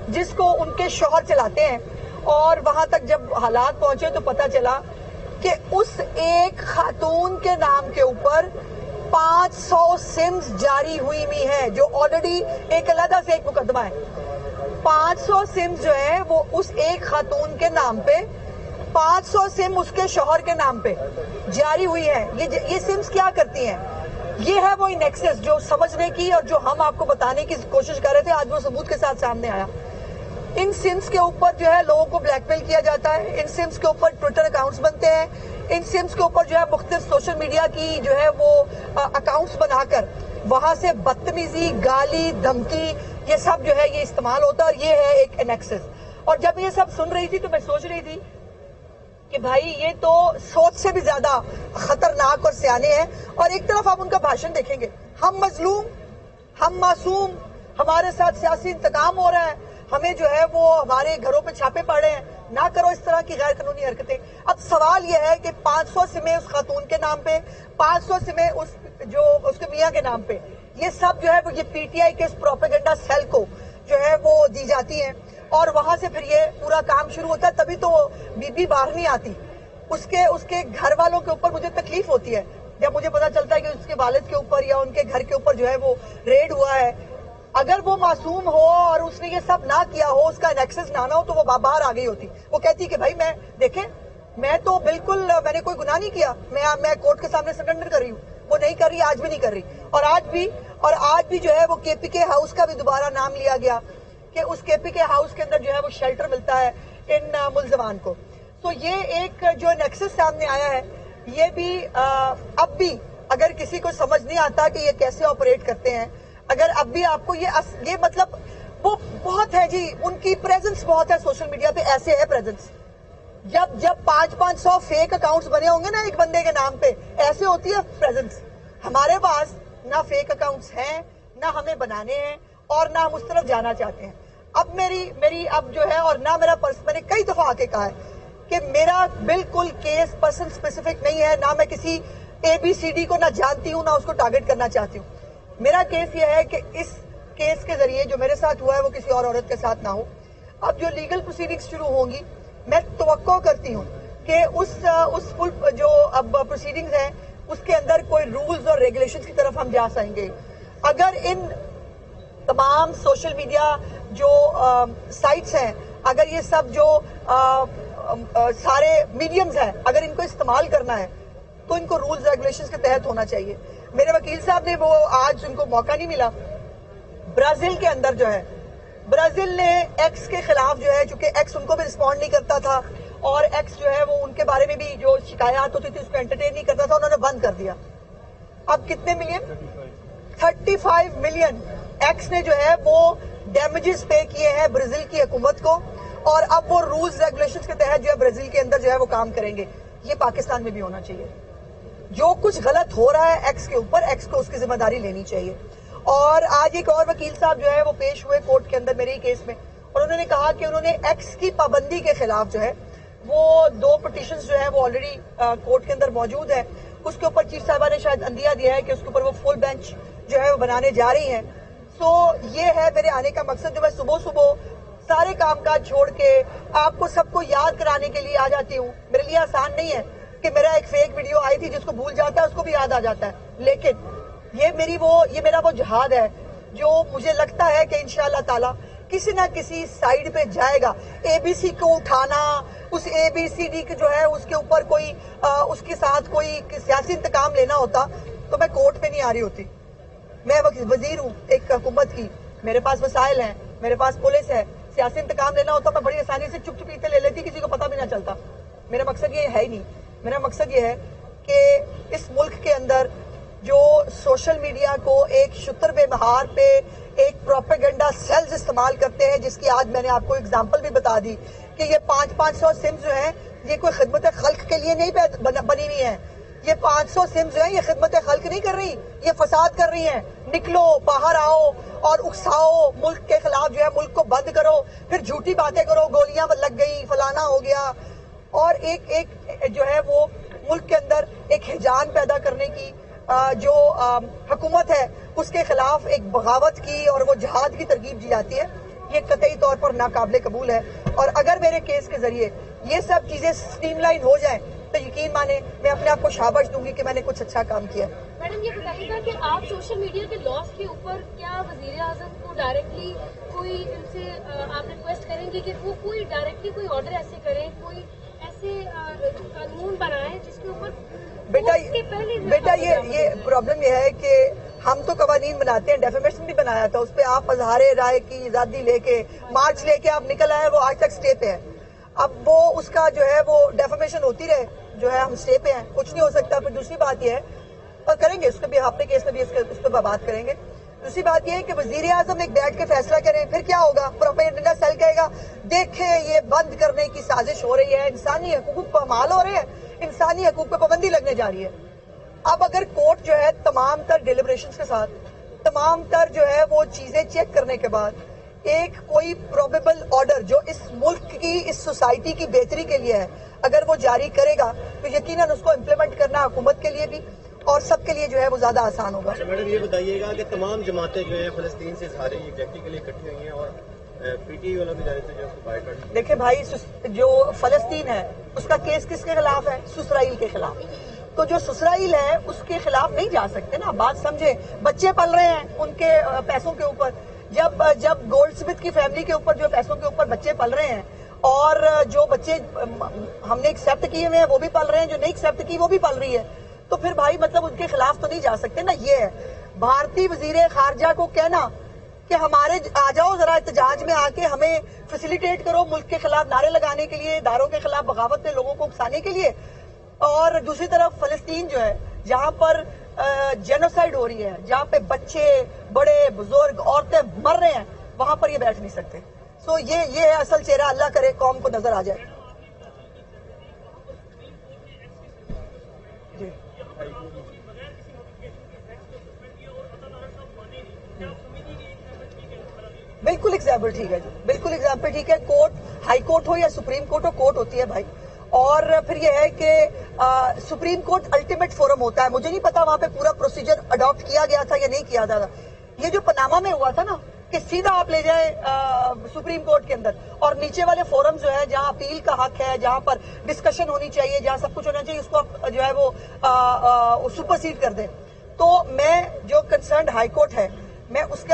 جس کو ان کے شوہر چلاتے ہیں. اور وہاں تک جب حالات پہنچے تو پتا چلا کہ اس ایک خاتون کے نام کے اوپر 500 سمز جاری ہوئی ہیں، جو آلریڈی ایک علیحدہ سے ایک مقدمہ ہے. 500 سمز جو ہے وہ اس ایک خاتون کے نام پہ، 500 سم اس کے شوہر کے نام پہ جاری ہوئی ہے. یہ سمز کیا کرتی ہیں؟ یہ ہے وہ نیکسس جو سمجھنے کی اور جو ہم آپ کو بتانے کی کوشش کر رہے تھے، آج وہ ثبوت کے ساتھ سامنے آیا. ان سمز کے اوپر جو ہے لوگوں کو بلیک میل کیا جاتا ہے، ان سمز کے اوپر ٹویٹر اکاؤنٹس بنتے ہیں، ان سمز کے اوپر جو ہے مختلف سوشل میڈیا کی جو ہے وہ اکاؤنٹس بنا کر وہاں سے بدتمیزی، گالی، دھمکی، یہ سب جو ہے یہ استعمال ہوتا ہے، اور یہ ہے ایک نیکسس. اور جب یہ سب سن رہی تھی تو میں سوچ رہی تھی کہ بھائی یہ تو سوچ سے بھی زیادہ خطرناک اور سیانے ہیں. اور ایک طرف آپ ان کا بھاشن دیکھیں گے، ہم مظلوم، ہم معصوم، ہمارے ساتھ سیاسی انتقام ہو رہا ہے، ہمیں جو ہے وہ ہمارے گھروں پہ چھاپے پڑ رہے ہیں، نہ کرو اس طرح کی غیر قانونی حرکتیں. اب سوال یہ ہے کہ 500 سمیں اس خاتون کے نام پہ، 500 سمیں اس کے میاں کے نام پہ، یہ سب جو ہے وہ یہ پی ٹی آئی کے اس پروپیگنڈا سیل کو جو ہے وہ دی جاتی ہیں. اور وہاں سے پھر یہ پورا کام شروع ہوتا ہے. تبھی تو بی بی باہر نہیں آتی. اس کے گھر والوں کے اوپر مجھے تکلیف ہوتی ہے جب مجھے پتا چلتا ہے کہ اس کے والد کے اوپر یا ان کے گھر کے اوپر جو ہے وہ ریڈ ہوا ہے. اگر وہ معصوم ہو اور اس نے یہ سب نہ کیا ہو، اس کا نیکسس نہ ہو، تو وہ باہر آ گئی ہوتی. وہ کہتی کہ بھائی میں تو بالکل میں نے کوئی گناہ نہیں کیا، میں کورٹ کے سامنے سرنڈر کر رہی ہوں. وہ نہیں کر رہی، آج بھی نہیں کر رہی. اور آج بھی جو ہے وہ کے پی کے ہاؤس کا بھی دوبارہ نام لیا گیا کہ اس کے پی کے ہاؤس کے اندر جو ہے وہ شیلٹر ملتا ہے ان ملزمان کو. تو یہ ایک جو نیکسس سامنے آیا ہے، یہ بھی اب بھی اگر کسی کو سمجھ نہیں آتا کہ یہ کیسے آپریٹ کرتے ہیں، اگر اب بھی آپ کو یہ مطلب وہ بہت ہے جی، ان کی پریزنس بہت ہے سوشل میڈیا پہ. ایسے ہے پریزنس، جب 500 فیک اکاؤنٹس بنے ہوں گے نا ایک بندے کے نام پہ، ایسے ہوتی ہے پریزنس. ہمارے پاس نہ فیک اکاؤنٹس ہیں، نہ ہمیں بنانے ہیں، اور نہ ہم اس طرف جانا چاہتے ہیں. اب میری اب جو ہے، اور نہ میرا میں نے کئی دفعہ آ کے کہا ہے کہ میرا بالکل کیس پرسن اسپیسیفک نہیں ہے، نہ میں کسی ABCD کو نہ جانتی ہوں، نہ اس کو ٹارگٹ کرنا چاہتی ہوں. میرا کیس یہ ہے کہ اس کیس کے ذریعے جو میرے ساتھ ہوا ہے وہ کسی اور عورت کے ساتھ نہ ہو. اب جو لیگل پروسیڈنگز شروع ہوں گی، میں توقع کرتی ہوں کہ اس فل جو اب پروسیڈنگز ہیں اس کے اندر کوئی رولز اور ریگولیشنز کی طرف ہم جا سکیں گے. اگر ان تمام سوشل میڈیا جو سائٹس ہیں، اگر یہ سب جو سارے میڈیمز ہیں، اگر ان کو استعمال کرنا ہے تو ان کو رولز ریگولیشنز کے تحت ہونا چاہیے. میرے وکیل صاحب نے وہ آج ان کو موقع نہیں ملا. برازیل کے اندر جو ہے، برازیل نے ایکس کے خلاف جو ہے، چونکہ ایکس ان کو بھی رسپونڈ نہیں کرتا تھا اور ایکس جو ہے وہ ان کے بارے میں بھی جو شکایات ہوتی تھی اس کو انٹرٹین نہیں کرتا تھا، انہوں نے بند کر دیا. اب کتنے ملین؟ 35 ملین ایکس نے جو ہے وہ ڈیمیجز پے کیے ہیں برازیل کی حکومت کو. اور اب وہ رولز ریگولیشنز کے تحت جو ہے برازیل کے اندر جو ہے وہ کام کریں گے. یہ پاکستان میں بھی ہونا چاہیے. جو کچھ غلط ہو رہا ہے ایکس کے اوپر، ایکس کو اس کی ذمہ داری لینی چاہیے. اور آج ایک اور وکیل صاحب جو ہے وہ پیش ہوئے کورٹ کے اندر میرے ہی کیس میں، اور انہوں نے کہا کہ انہوں نے ایکس کی پابندی کے خلاف جو ہے وہ 2 پٹیشنز جو ہے وہ آلریڈی کورٹ کے اندر موجود ہے. اس کے اوپر چیف صاحبہ نے شاید عندیہ دیا ہے کہ اس کے اوپر وہ فل بینچ جو ہے وہ بنانے جا رہی ہیں. سو یہ ہے میرے آنے کا مقصد، جو میں صبح سارے کام کاج چھوڑ کے آپ کو سب کو یاد کرانے کے لیے آ جاتی ہوں. میرے لیے آسان نہیں ہے کہ میرا ایک فیک ویڈیو آئی تھی جس کو بھول جاتا ہے اس کو بھی یاد آ جاتا ہے، لیکن یہ میرا وہ جہاد ہے جو مجھے لگتا ہے کہ انشاءاللہ تعالی کسی نہ کسی سائیڈ پہ جائے گا. ABC کو اٹھانا، اس ABCD کے جو ہے اس کے اوپر کوئی اس کے ساتھ کوئی سیاسی انتقام لینا ہوتا تو میں کورٹ پہ نہیں آ رہی ہوتی. میں وزیر ہوں ایک حکومت کی، میرے پاس وسائل ہیں، میرے پاس پولیس ہے. سیاسی انتقام لینا ہوتا میں بڑی آسانی سے چپ چپیتے لے لیتی، کسی کو پتہ بھی نہ چلتا. میرا مقصد یہ ہے ہی نہیں. میرا مقصد یہ ہے کہ اس ملک کے اندر جو سوشل میڈیا کو ایک شتر بے بہار پہ ایک پروپیگنڈا سیلز استعمال کرتے ہیں، جس کی آج میں نے آپ کو اگزامپل بھی بتا دی کہ یہ 500 سمز جو ہیں یہ کوئی خدمت خلق کے لیے نہیں بنی ہوئی ہیں. یہ 500 سمز جو ہیں یہ خدمت خلق نہیں کر رہی، یہ فساد کر رہی ہیں. نکلو باہر آؤ اور اکساؤ، ملک کے خلاف جو ہے ملک کو بند کرو، پھر جھوٹی باتیں کرو، گولیاں لگ گئی، فلانا ہو گیا. اور ایک جو ہے وہ ملک کے اندر ایک ہیجان پیدا کرنے کی جو حکومت ہے اس کے خلاف ایک بغاوت کی اور وہ جہاد کی ترغیب دی جاتی ہے. یہ قطعی طور پر ناقابل قبول ہے. اور اگر میرے کیس کے ذریعے یہ سب چیزیں سٹریم لائن ہو جائیں تو یقین مانے میں اپنے آپ کو شاباش دوں گی کہ میں نے کچھ اچھا کام کیا. میڈم یہ بتائیے گا کہ آپ سوشل میڈیا کے لاس کے اوپر کیا وزیر اعظم کو ڈائریکٹلی کوئی ان سے آپ ریکویسٹ کریں گے کہ وہ کوئی ڈائریکٹلی کوئی آرڈر ایسے کریں, کوئی ایسے قانون بنائیں جس کے اوپر بیٹا یہ پرابلم یہ ہے کہ ہم تو قوانین بناتے ہیں, ڈیفیمیشن بھی بنایا تھا, اس پہ آپ اظہار رائے کی آزادی لے کے مارچ لے کے آپ نکل آئے, وہ آج تک سٹے پہ ہے. اب وہ اس کا جو ہے وہ ڈیفیمیشن ہوتی رہے, جو ہے ہم سٹے پہ ہیں, کچھ نہیں ہو سکتا. پھر دوسری بات یہ ہے, اور کریں گے اس کے بھی آپ نے کیس میں بھی اس پہ بات کریں گے. دوسری بات یہ ہے کہ وزیر اعظم ایک بیٹھ کے فیصلہ کریں, پھر کیا ہوگا؟ پروپیگنڈا سیل کہے گا دیکھیں یہ بند کرنے کی سازش ہو رہی ہے, انسانی حقوق پامال ہو رہے ہیں, انسانی حقوق پہ پابندی لگنے جا رہی ہے. اب اگر کورٹ جو ہے تمام تر ڈیلیبریشنز کے ساتھ تمام تر جو ہے وہ چیزیں چیک کرنے کے بعد ایک کوئی پروبیبل آرڈر جو اس ملک کی, اس سوسائٹی کی بہتری کے لیے ہے, اگر وہ جاری کرے گا تو یقیناً اس کو امپلیمنٹ کرنا حکومت کے لیے بھی اور سب کے لیے جو ہے وہ زیادہ آسان ہوگا. میڈم یہ بتائیے گا کہ تمام جماعتیں جو ہیں فلسطین سے سارے پریکٹیکلی اکٹھی ہوئی ہیں اور پی ٹی آئی والوں کی جانب سے جو بائیکاٹ. دیکھیں بھائی, جو فلسطین ہے اس کا کیس کس کے خلاف ہے؟ اسرائیل کے خلاف. تو جو اسرائیل ہے اس کے خلاف نہیں جا سکتے نا, بات سمجھے. بچے پل رہے ہیں ان کے پیسوں کے اوپر, جب گولڈ سمتھ کی فیملی کے اوپر جو پیسوں کے اوپر بچے پل رہے ہیں, اور جو بچے ہم نے ایکسیپٹ کیے ہوئے ہیں وہ بھی پل رہے ہیں, جو نہیں ایکسیپٹ کی وہ بھی پل رہی ہے, تو پھر بھائی مطلب ان کے خلاف تو نہیں جا سکتے نا. یہ ہے بھارتی وزیر خارجہ کو کہنا کہ ہمارے آ جاؤ ذرا احتجاج میں آ کے ہمیں فیسیلیٹیٹ کرو ملک کے خلاف نعرے لگانے کے لیے, اداروں کے خلاف بغاوت میں لوگوں کو اکسانے کے لیے. اور دوسری طرف فلسطین جو ہے جہاں پر جینوسائیڈ ہو رہی ہے, جہاں پہ بچے بڑے بزرگ عورتیں مر رہے ہیں, وہاں پر یہ بیٹھ نہیں سکتے. سو یہ ہے اصل چہرہ, اللہ کرے قوم کو نظر آ جائے. جی بالکل ایگزامپل ٹھیک ہے, جی بالکل ایگزامپل ٹھیک ہے. کورٹ, ہائی کورٹ ہو یا سپریم کورٹ ہو, کورٹ ہوتی ہے بھائی. اور پھر یہ ہے کہ سپریم کورٹ الٹیمیٹ فورم ہوتا ہے. مجھے نہیں پتا وہاں پہ پورا پروسیجر اڈاپٹ کیا گیا تھا یا نہیں کیا تھا. یہ جو پاناما میں ہوا تھا نا کہ سیدھا آپ لے جائیں سپریم کورٹ کے اندر, اور نیچے والے فورم جو ہے جہاں اپیل کا حق ہے, جہاں پر ڈسکشن ہونی چاہیے, جہاں سب کچھ ہونا چاہیے, اس کو جو ہے وہ سپرسیڈ کر دیں. تو میں جو کنسرنڈ ہائی کورٹ ہے میں اس کے